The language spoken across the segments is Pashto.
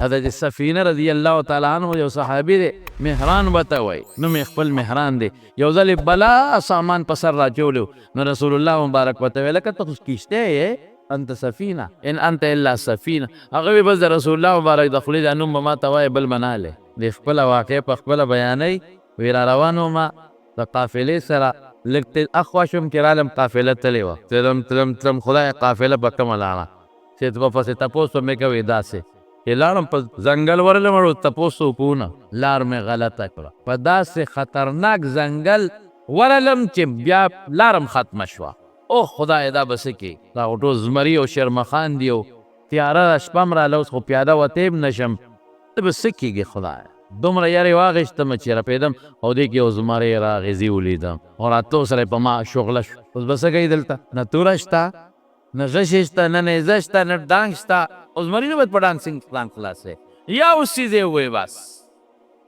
حضرت سفینه رضی الله تعالی عنہ یو صحابي دی مهران وته وای نو مې خپل مهران دی یو ځل بلا سامان په سر راچولو نو رسول الله مبارک وته ویل که ته کشته یې انت سفینه ان انت الا سفینه هغه بس رسول الله مبارک د خپل د نوم ما ته وای بل مناله د خپل واقع په خپل بیانای ویرا روانو ما د قافلې سره لکه اخواشم کې عالم قافله تللی وه تلم خدای قافله به کومه لاړه چې په پسې تپوس مې کوي داسې لاړم په ځنګل ورلم او تپوس وکړو لار مې غلطه کړه په داسې خطرناک ځنګل ورلم چې بیا لارم ختمه شوه او خدای دا بس کې دا ټول زمري او شرمخان دي او تیاره شپه م راله اوس خو پیاده وتی م نشم ته به څه کېږي خدایه دومره یارې واغېشتم چې رپېدم او دې کې یو زمری راغېزي ولیدم او راتلو سره په ما شغله شو اوس به څه کوي دلته نه توره شته نه غشې شته نه نیزه شته نه ډانګ شته او زمري نه باید په ډانسینګ پلان خلاص یا اوس څیز یې ووایي بس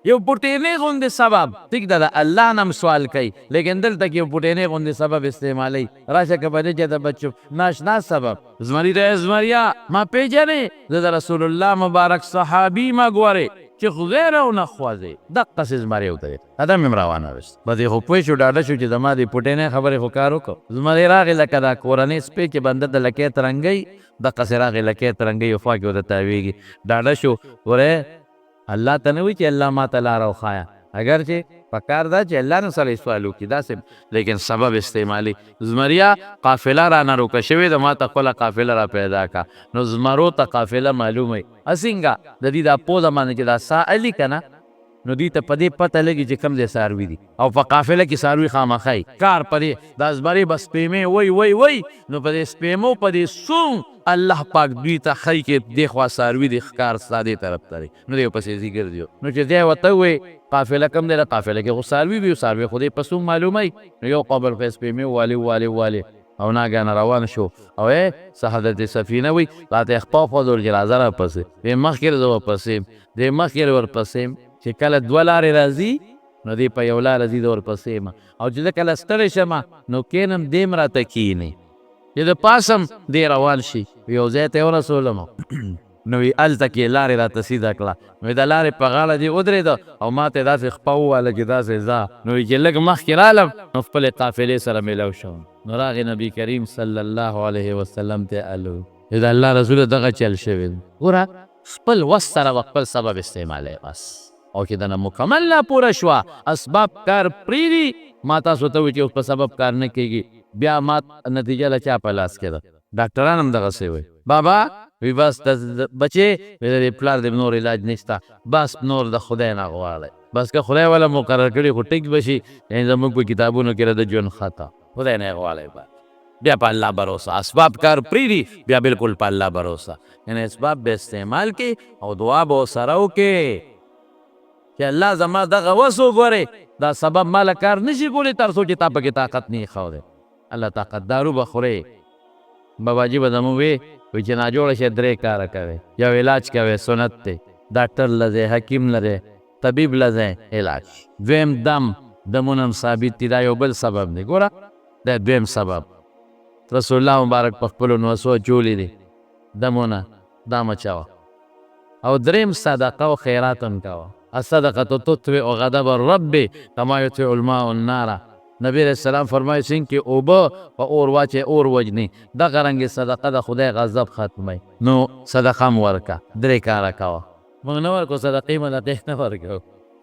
یو پټېنې غوندې سبب ټیک ده د الله نه م سوال کوي لیکن دلته کې یو پټېنې غوندې سبب استعمالوي راشه که په دې چې د بچو ناشنا سبب زمري ته زمریا ما پېژنې زه د رسول الله مبارک صحابي ما ګورې چې خدای را ونه خوځې دقسې زمری ورته ادم مې روانه وست په دې خو پوه شو ډاډه شو چې زما دې پټېنې خبرې خو کار وکړو زمری راغې لکه دا کورنۍ سپی چې بنده د لکۍ ترنګۍ دقسې راغې لکۍ ترنګۍ خوا کې ورته تاویږي ډاډه شو ورې الله ته نه وي چې الله ما ته لاره وښایه اگر چې پکار دا چې الله نه سره سوال وکړي داسې لیکن سبب استعمالي زمریا قافله رانه روکه شوې ده ما ته خپله قافله را پیدا کا نو زمرو ته قافله معلومه اسینګه د دې دا پوزه باندې چې دا سا علي که نه نو دوی ته په دې پته لګي چې کوم ځای څاروي دي او په قافله کې څاروي خامخی کار په دې دا زمرې به سپېمې وی نو په دې سپېمو په دې سون الله پاک دوی ته ښایي کې دې خوا څاروي د ښکار ستا دې طرف ته دی نو دی پسې ځي ګرځي نو چې دی ورته ووایي قافله کوم دی د قافله کې خو څاروي وي څاروي خو دې په سون معلوموي نو یو قبل خو سپېمې والي او ناګهانه روان شو او څه حضرت سفینه وي راته خپا خودل چې راځه راپسې دې مخکې زه ورپسې دې مخکې ورپسې چې کله دوه لارې راځي نو دې په یو لاره ځي د ورپسې یم او چې زه کله ستړی شم نو کینم دې م راته کینې چې د پاسم دې روان شي یو ځای ته یې ورسولم نو وي هلته کې لارې راته سیده کړه نو د لارې په غاړه دې ودرېده او ما ته داسې خپه وواله چې داسې ځه نو چې لږ مخکې رالم نو خپلې قافلې سره میلاو شوم نو راغې نبي کریم صلی الله علیه وسلم ته الو د الله رسول دغه چل شوی ګوره خپل وس سره به خپل سبب استعمالی بس او چې دنه مکمل لا پوره شوه اسباب کار پرېږدي ما تاسو ته وایي چې اوس په سبب کار نه کېږي بیا ما نتیجه له چا په لاس کې ده ډاکټران هم دغسې وایي بابا وی بس بچې د پلار د نور علاج نشته بس نور د خدای نه غواړئ بس که خدای والا مقرر کړي خو ټیک به شي یعنې زموږ په کتابونو کې د ژوند خطا خدای نه غواړئ بیا په الله بروسه اسباب کار پرېږدي بیا بالکل په الله بروسه یعنې اسباب به استعمال کړي او دعا به ورسره وکړي چې الله زما دغه وس وګورې دا سبب ماله کار نشي کولی تر څو چې تا پکې طاقت نه یې ښودی الله طاقت دارو به خورې باباجي به زموږ وی چې ناجوړه شی درې کاره کوي یو علاج کوي سنت دی ډاکټر لځی حکیم لري طبیب لځی علاج دویم دم دمونه هم ثابت دي دا یو بل سبب دی ګوره دا دویم سبب رسول الله مبارک په خپلو نوسو چولی دي دمونه دا مچوه او دریم صدقه او خیرات هم کوه الصدقه تطفئ غضب الرب کما یطفئ الماء النار نبی علیہ السلام فرمایي څنګه کې اوبه په اور واچې اور وجني دغه رنګې صدقه د خدای غضب ختموي نو صدقه م ورکه درې کاره کوه موږ نه ورکو صدقې مدقې نه ورکوو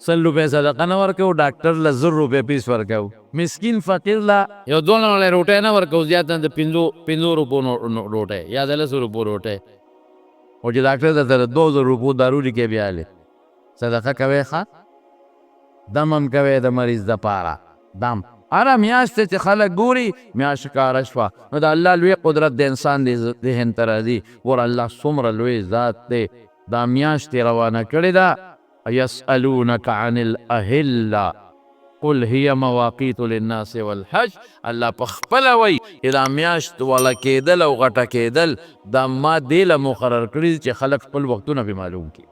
100 روپۍ صدقه نه ورکوو ډاکټر له 1000 روپۍ پیس ورکوو مسکین فقیر له یو 2 نړۍ روټۍ نه ورکوو زیات نه د 5 روپو روټۍ یا د 10 روپو روټۍ او چې ډاکټر درته د 2000 روپو دارو لیکي بیا صدقه کوئ ښه دم هم کوئ د مریض دپاره دم هره میاشت چې خلک ګوري میاشت ښکاره شوه نو د الله لوی قدرت د انسان ذهن ته راځي ور الله څومره لوی ذات دی دا میاشت یې روانه کړې ده یسألونک عن الاهله قل هي مواقیت للناس والحج الله په خپله وایي چې دا میاشت وله کېدل او غټه کېدل دا ما دې له مقرر کړي چې خلک خپل وختونه پې معلوم کړي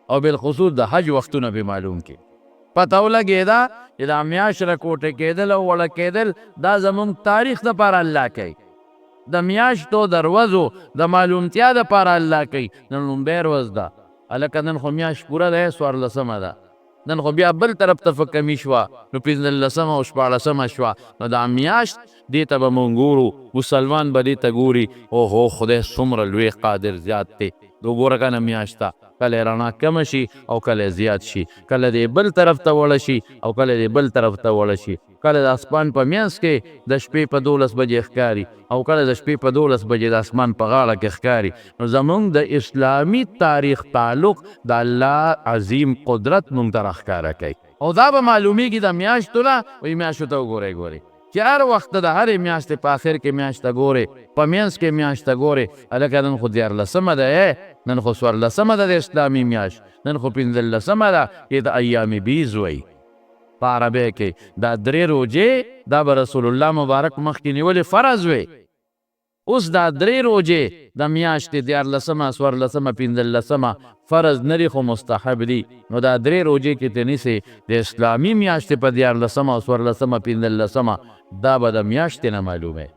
او بالخصوص د حج وختونه پې معلوم کړي پته ولګېده چې دا میاشت راکوټه کېدل او وړه کېدل دا زموږ تاریخ دپاره الله کوي د میاشتو د ورځو د معلومتیا دپاره الله کوي نن لومبۍ ورځ ده هلکه نن خو میاشت پوره ده 14مه ده، نن خو بیا بل طرف ته کمی شوه نو 15مه او 14مه شوه. نو دا میاشت دې ته به مونږ ګورو، مسلمان به دې ته ګوري اوهو خدای څومره لوی قادر زیات دی. وګوره که نه میاشت ته کله رڼا کمه شي او کله زیات شي، کله دې بل طرف ته وړه شي او کله دې بل طرف ته وړه شي، کله د اسمان په منځ کې د شپې په 12 بجې ښکاري او کله د شپې په 12 بجې د اسمان په غاړه کې ښکاري. نو زمونږ د اسلامي تاریخ تعلق د الله عظیم قدرت مونږ ته راښکاره کوي. او دا به معلومیږي د میاشتو نه، وایي میاشتو ته وګورئ چې هر وخت د هرې میاشتې په آخر کې میاشت ته ګورې، په منځ کې میاشت ته ګورې. هلکه نن خو 14مه ده، نن خو 14مه ده د اسلامي میاشت، نن خو 15مه ده چې د ایام بیض وایي په عربی کې. دا 3 روژې دا به رسول الله مبارک مخکې نیولې فرض وې. اوس دا 3 روژې د میاشتې 14مه 14مه 15مه فرض نه دي خو مستحب دي. نو دا 3 روژې چې ته نیسې د اسلامي میاشتې په 14مه او 14مه 15مه دا به د میاشتې نه معلومه،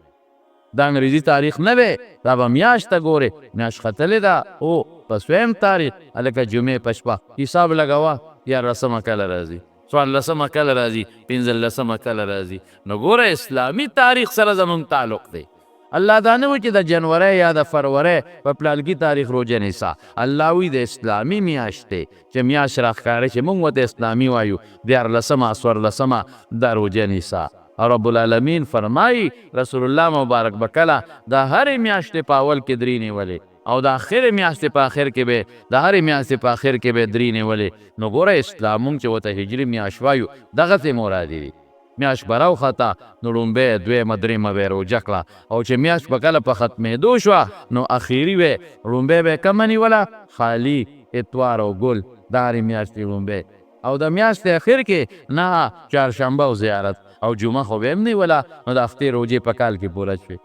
دا انګریزي تاریخ نه دی، دا به میاشت ته ګورې میاشت ختلې ده او په 2م تاریخ هلکه جمعې په شپه حساب لګوه 14مه کله راځي، 14مه کله راځي، 15مه کله راځي. نو ګوره اسلامي تاریخ سره زمونږ تعلق دی. الله دا نه وایي چې د جنورۍ یا د فروری په پلانکي تاریخ روژه نیسه، الله وایي د اسلامي میاشت دی چې میاشت راښکاره چې مونږ ورته اسلامي وایو 14مه 14مه دا روژه نیسه. او رب العالمین فرمایي رسول الله مبارک به کله د هرې میاشتې په اول کې 3 نیولې او د آخرې میاشتې په آخر کې به د هرې میاشتې په آخر کې به 3 نیولې. نو ګوره اسلام مونږ چې ورته هجري میاشت وایو دغسې مرادي دي. میاشت به راوخته نو لومبۍ 2مه 3مه به یې روژه کړه، او چې میاشت به کله په ختمېدو شوه نو اخري به لومبۍ به یې کمه نیوله، خالي اتوار او ګل د هرې میاشتې لومبۍ، او د میاشتې اخر کې نه چهارشنبه او زیارت او جمعه خو به هم نیوله. نو د هفتې روژې په کال کې پوره شوې.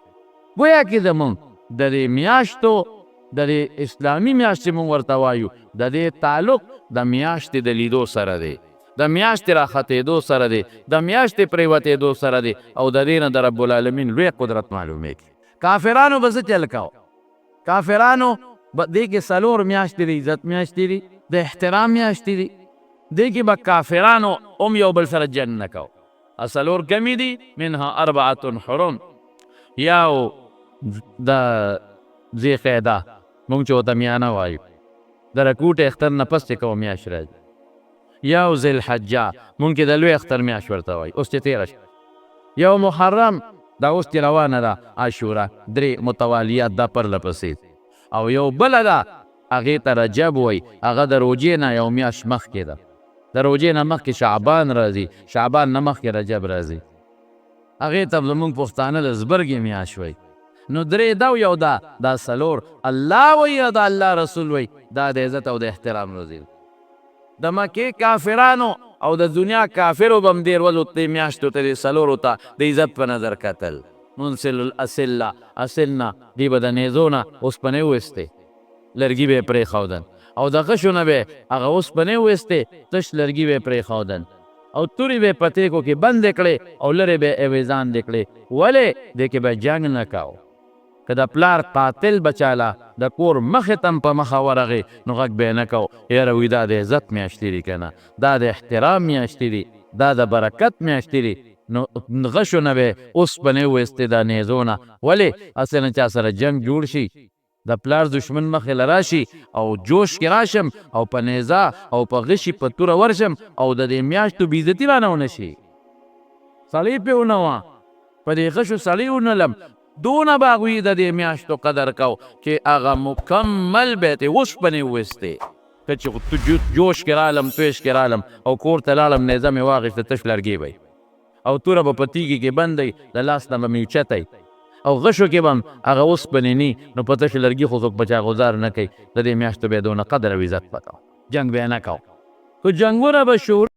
گویا کې زمونږ د دې میاشتو د دې اسلامي میاشتې مونږ ورته وایو د دې تعلق د میاشتې د لیدو سره دی، د میاشتې راختېدو سره دی، د میاشتې پرېوتېدو سره دی، او د دې نه د رب العالمین لوی قدرت معلومېږي. کافرانو به څه چل کوه؟ کافرانو به دې کې 4 میاشتې د عزت میاشتې دي، د احترام میاشتې دي، دې کې به کافرانو هم یو بل سره جنګ نه کوه. 4 کمی دي منها 4 حرم، یو د ذی قعده مونږ چې ورته میانه وایو، د رکوټ اختر نه پس چې کومه میاشت راځي، یو ذی الحجه مونږ کې د لوی اختر میاشت ورته وایو اوس چې تېره شوه، یو محرم دا اوس چې روانه ده عاشوره 3 متوالیات دا پرله پسې، او یو بله ده هغې ته رجب وایي، هغه د روژې نه یو میاشت مخکې ده، د روژې نه مخکې شعبان راځي، شعبان نه مخکې رجب راځي، هغې ته زمونږ پښتانه د زبرګې میاشت وایي. نو 3 ده او یو ده، دا 4 الله وایي او د الله رسول وایي دا د عزت او د احترام روزي. د مکې کافرانو او د دنیا کافرو به هم دې ورځو ته میاشتو ته د 4 ته د عزت په نظر کتل. منسل الاسله اسلنا دې به د نیزو نه اوسپنې وویستې، لرګي به یې پرېښودل، او د غشو نه به هغه اوسپنې وویستې تش لرګي به یې پرېښودل، او تورې به یې په تیکو کې بندې کړې او لرې به یې اویزان دې کړې. ولې؟ دې کې به جنګ نه کوو. که د پلار قاتل بچاله د کور مخې ته په مخه ورغې نو غږ به یې نه کو، یاره وایي دا د عزت میاشتې دي که نه، دا د احترام میاشتې دي، دا د برکت میاشتې دي. نو غشو نه به یې اوسپنې وویستې د نیزو نه. ولې؟ هسې نه چا سره جنګ جوړ شي، د پلار دشمن مخې له راشي او جوش کې راشم او په نیزه او په غشي په توره ورشم او د دې میاشتو بېعزتي رانه ونه شي، سړی پې ونه وه، په دې غشو سړی ونه لم. دونه به هغوی د دې میاشتو قدر کو چې هغه مکمل به یې اوسپنې وویستې، که چې جوش کې رالم تویش کې رالم او کور ته لاړم نیزه مې واخېسته تش لرګي به او توره به په تیږې کې بندی، د لاس نه به مې اوچتی او غشو کې به هم هغه اوسپنې نی، نو په تش لرګي خو څوک په چا غوزار نه کوي. د دې میاشتو به یې دونه قدر او عزت پکوه، جنګ به یې نه کو. که جنګونه به شروع